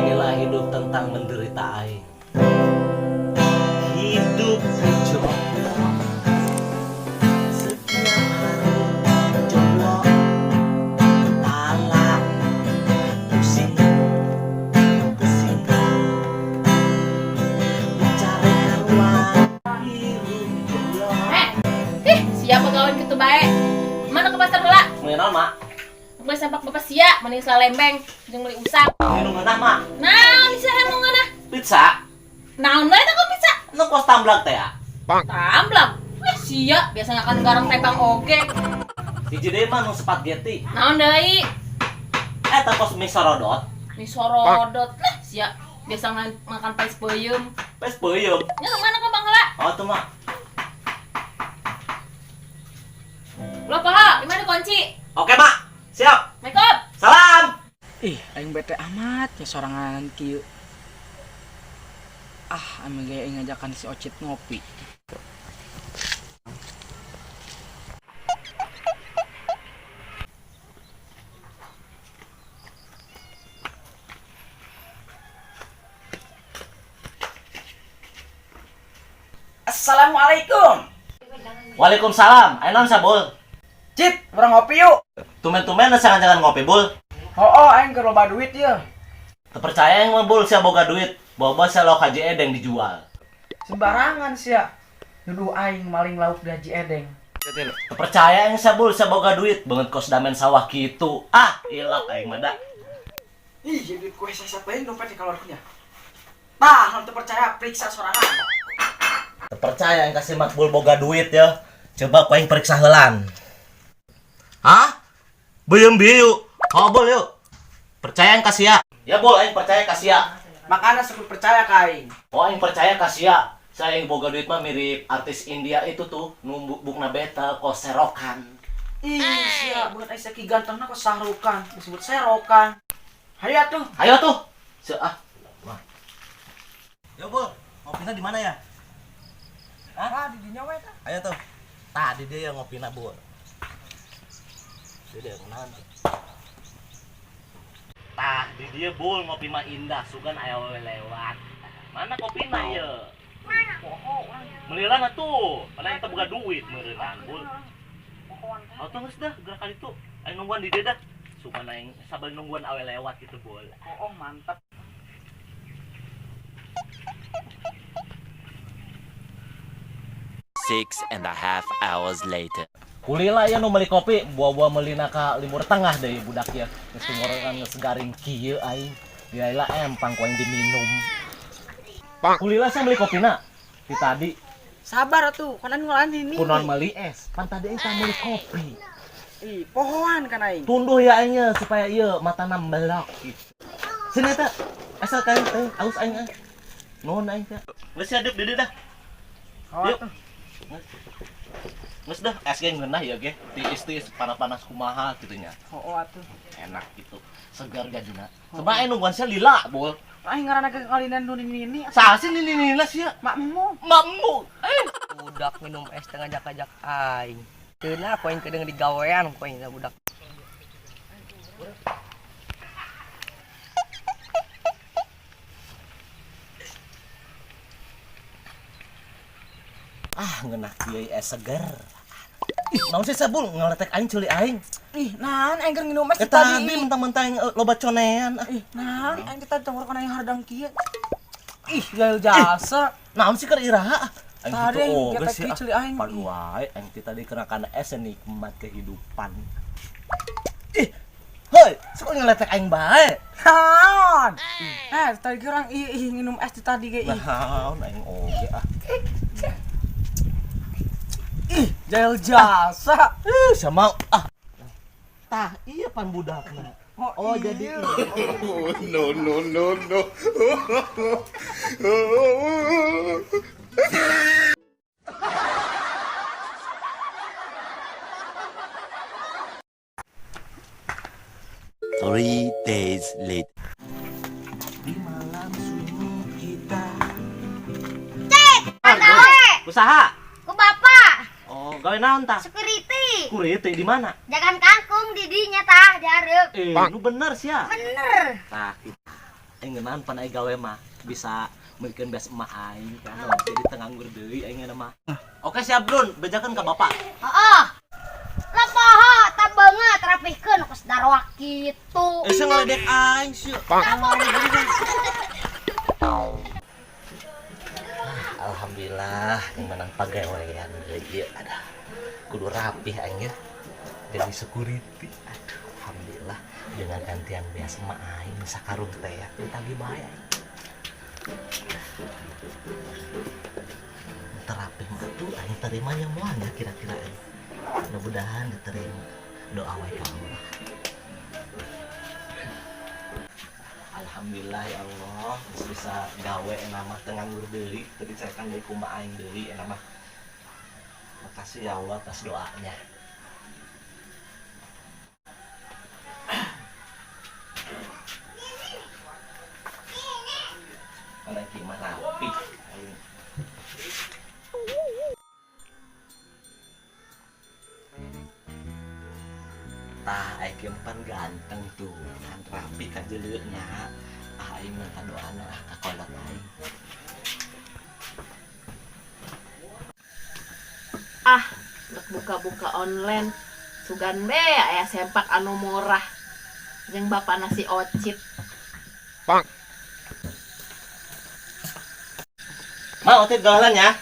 Inilah hidup tentang menderita aing. Hidup jomblo. Setiap hari jomblo. Kepala pusing, pusing. Mencari ruang hidup jomblo. Siapa kawan gitu baik? Mana ke pasar heula? Mengenal mak? Beli sepak bapak sia, mending salembeng, jeung beli usap. Minum ngenah mak? Nah, di sana nu ngana. Pizza? Naon bae teh kok bisa? Nu kos tamblang teh ya? Tamblang. Sia, biasa ngakan garang tepang oge. Hiji deui mah nu spaghetti. Naon deui? Eta kos mie sorodot. Mi sorodot. Nah, sia, biasa makan pais peuyeum. Pes peuyeum. Nya mana ka Bang heula? Oh tuh mak. Lo paha, di mana kunci? Oke mak. Siap. Makeup. Salam. Aing bete amat ya sorangan kieu. Ame ge aing ngajakan si Ocit ngopi. Assalamualaikum. Waalaikumsalam. Ayo naon sabul? Cit, urang ngopi yuk. Tumen-tumen jangan ngopi bul. Aing keur loba duit ya. Terpercaya yang mah bul sia boga duit. Bawa sia lauk haji edeng dijual. Sembarangan sia. Nuduh aing maling lauk di Haji Edeng. Terpercaya yang sabul sia boga duit banget kos damen sawah kitu. Ilak aing mah da. Jadi kue saya sapain dompet di kalornya. Nah, hantu percaya periksa sorangan. Terpercaya yang kasih mat bul boga duit ya. Coba ku aing periksa heulan. Beuyeum bieu. Hobol yuk. Percaya yang kasih ya. Ya bul aing percaya kasih ya. Makanya sebut percaya ka aing. Oh aing percaya kasih ya. Saya yang boga duit mah mirip artis India itu tuh bukna beta kos serokan. Sia, buat aing saki gantengna kok sahrukan, disebut serokan. Hayo tuh. Ayo tuh. Yo bul, ngopina di mana ya? Di dinya we tah. Ayo tuh. Tadi dia yang ngopina bul. Dia kenalan tuh. Di dia bul ngopi mah indah, sugan aya we lewat. Mana kopina ye? Meliran atuh, padahal kita buka duit meureunan bul. Oh tuh geus dah gerakan itu. Aing nungguan di dia dah. Sugan aing sabar nungguan awe lewat gitu bul. Mantap. Six and a half hours later. Kulila ya nu meuli kopi, buah-buah meulina ka Limur Tengah deui budak ya. Geus tunggoreungan geus garing kieu aing. Diaila empang ku aing diminum. Kulila sia meuli kopina. Ti tadi Sabar atuh, kana ngulan ini. kunon meuli es. Pan tadi aing teh meuli kopi. Pohoan kan aing. Tunduh ya aingnya supaya ieu matana melok gitu. Sini teh. Asal kain teh aus aing. Nuhun aing teh. Geus hidup di dieu dah. Yuk. Geus dah es ge ngeunah ya ge. Tiis-tiis panas-panas kumaha kitu nya. Atuh. Enak gitu. Segar gadina. Coba aing nungguan sia lila bol. Aing ngaranna ke kalinan nu ini. Saha sih nini sia? Makmu. Budak minum es tengah ajak-ajak aing. Teuna ku aing kedeung digawean ku aing budak. Ngeunah kieu es seger. Naon sih sabul ngaletek aing ceuli aing. Naon aing keur minum es Eta tadi. tadi mentang-mentang loba conean. Naon aing tadi tenggorokan aing hardang kieu. Gael jasa. Naon sih keur iraha? Aing Tadi gitu kita geus sia. kecil aing. Pan wae aing tadi kena kana es nikmat kehidupan. Hei, sok ngaletek aing bae. Naon? Tadi kurang minum es tadi ge. Naon aing oge Jail jasa. sama tah iya pan budakna. Oh jadi No. 3 days later. di malam sunyi kita. Cek, naon we? Usaha. Ku bapak, Oh, gawe naon tah? security. Kuriti di mana? Jangan kangkung didinya tah diarep. Nu bener sih ya. Bener. Tah kita. Ngeunaan pan aya gawe mah bisa meukeun beas emak aing kan. Jadi teu nganggur deui aing mah. Oke siap Brun, bejakeun ka bapak. Heeh. Lah poho tak beungeut rapihkeun kos darwak kitu. Ese ngaledek aing sih. Alhamdulillah yang menang pagawean deui ada. Kudu rapih aing ya. Jadi security. Aduh, alhamdulillah dengan gantian beas emak aing sakarung teh ya. Tagi bae. Terapih mah tuh aing terimanya moalnya kira-kira aing. Mudah-mudahan diterima. Doa wae ka Allah. Alhamdulillah ya Allah bisa gawe nama tengah nganggur deui teu dicerekan deui kumaha aing deui eta mah. Makasih ya Allah atas doanya. Mana gimana rapi. Tah aing kempan ganteng tuh, kan rapi ka jeuleuna. Aing minta doana ka kolot aing. Ah, untuk buka-buka online sugan be aya sempak anu murah jeung bapak nasi ocit. Mau teh gawelan ya?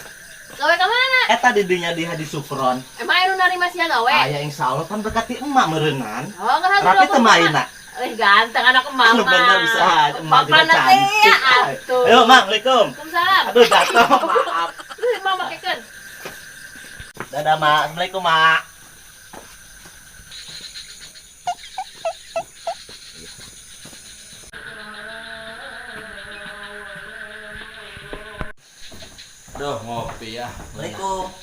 Gawe ka mana? Eta di dinya di Hadi Sukron. Emang anu narima sia gawe? Aya insyaallah kan berkati emak meureunnan. Oh, geus Rapi teu maina. Ganteng anak mama. Anu bener bisa aja emak juga Bapak nanti cantik. ya atuh. Ayo, Mak, Assalamualaikum. Waalaikumsalam. Aduh, jatuh. Maaf. Mau makekeun. Dadah, Mak. Assalamualaikum, Mak. Duh, ngopi ya. Assalamualaikum.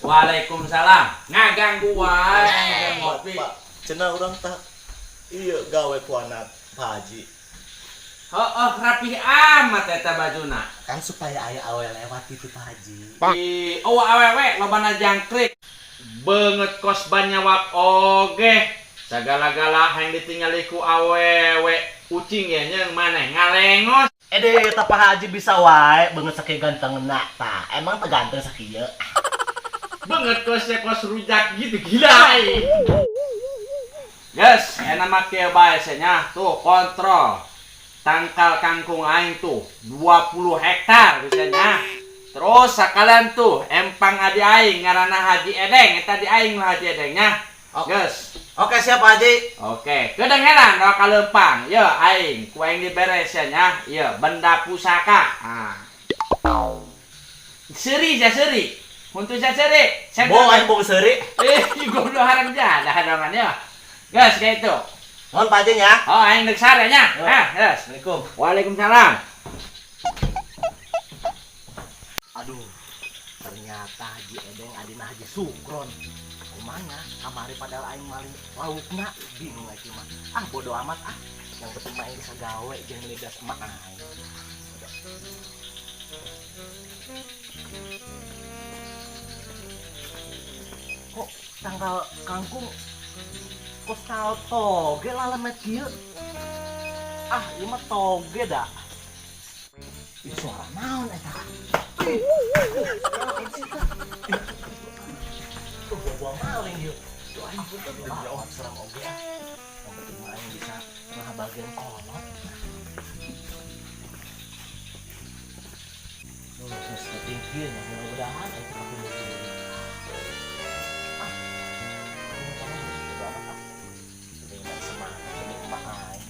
Waalaikumsalam. Ngaganggu wae ngopi. Pak, cenah urang tak iya gawe ku anak Pak Haji. Heeh, rapih amat eta bajuna. Kan supaya aya awe lewat itu Pak Haji. Awewe lobana jangkrik. Beungeut kos banyawak oge. Sagala-gala hayang ditingali ku awewe. Ucing ya nyeung maneh ngalengos. Ede eta Pak Haji bisa wae beungeut sakieu gantengna tah. Emang teu ganteng sakieu. Beungeut kos rujak gitu gila. Guys, enak make bae nya tuh kontrol. Tangkal kangkung aing tuh 20 hektar biasanya. Terus sekalian tuh empang adi aing ngaranna Haji Edeng, eta di aing mah Haji Edengnya. Guys. Oke, siap Pak Haji. Oke, kedengeran do kaleumpang. Ye aing, ku aing diberesnya nya. Ye, benda pusaka. Ah. Seri ja seri. Untuk ja seri. Bo aing bong seuri. Goblok harang jadah dongan ya. Guys, kayak itu. Nuhun Pak Haji nya. Oh, aing dek sarenya. Guys. Assalamualaikum. Waalaikumsalam. Aduh, ternyata Haji Edeng adina Haji Sukron. Kumanya kamari padahal aing maling laukna bingung lagi mah. Ah bodo amat ah. Yang penting mah aing bisa gawe jeung meuli gas emak aing. Kok tanggal kangkung kos tanggal toge lalamet kieu. Ah, ieu mah toge dah. Itu suara naon eta? Tuh buah maling yuk. Tuh aing pun tadi jawab serang oge. Yang penting mah aing bisa ngabageun kolot. Terus tinggi nya mudah-mudahan aing kabeh dulu. Ah. Dengan semangat ini emak aing.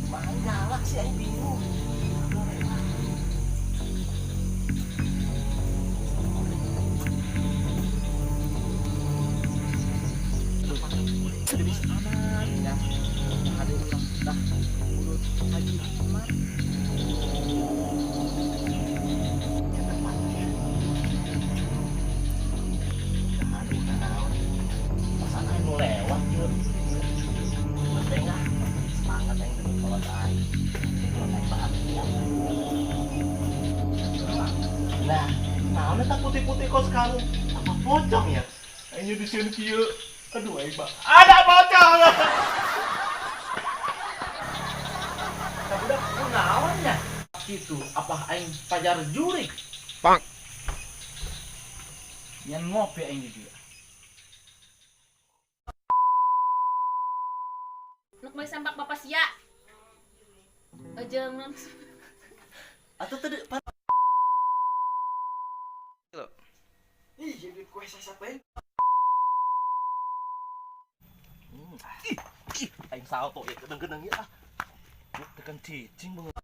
Emak aing galak sih aing bingung. Jadi aman ya. Ada orang dah urut Haji Ahmad. Pasana nu lewat yuk. Penting ah semangat yang demi kolot aing. Kolot aing bahagia. Nah, naon eta putih-putih kos sekarang? Apa pocong ya? Ayo di sini kieu. Aduh aing mah. Ada bocah. Budak kunaon nya? Gitu, apa aing pajar jurik? Yang ngopi aing di dia. Nuk mau sempak bapak sia. Aja non. Atau tadi Ih, jadi kue sasapeun. aing salto ya gedeng-gedeng ya. Tekan cicing banget.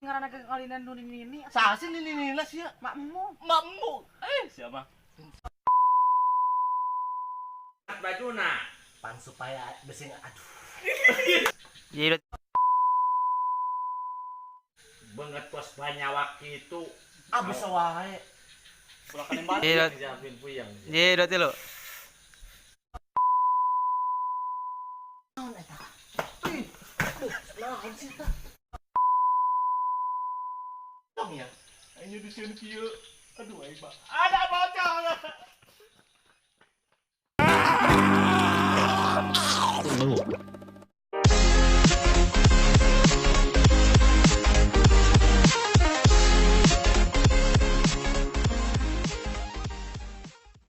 Ngaranna ke kalinan nu ini. Sasin ini lah sia. Makmu. Siapa? Bajuna. Pan supaya bersih aduh. Jadi Banget pos banyak waktu itu. Ah bisa wae. Pulakan yang balik. Iya. Dijamin puyeng. jadi roti lo. Naon sih tah? Tong ya. Ayo di sini kieu. Aduh aing mah. Ada bocah.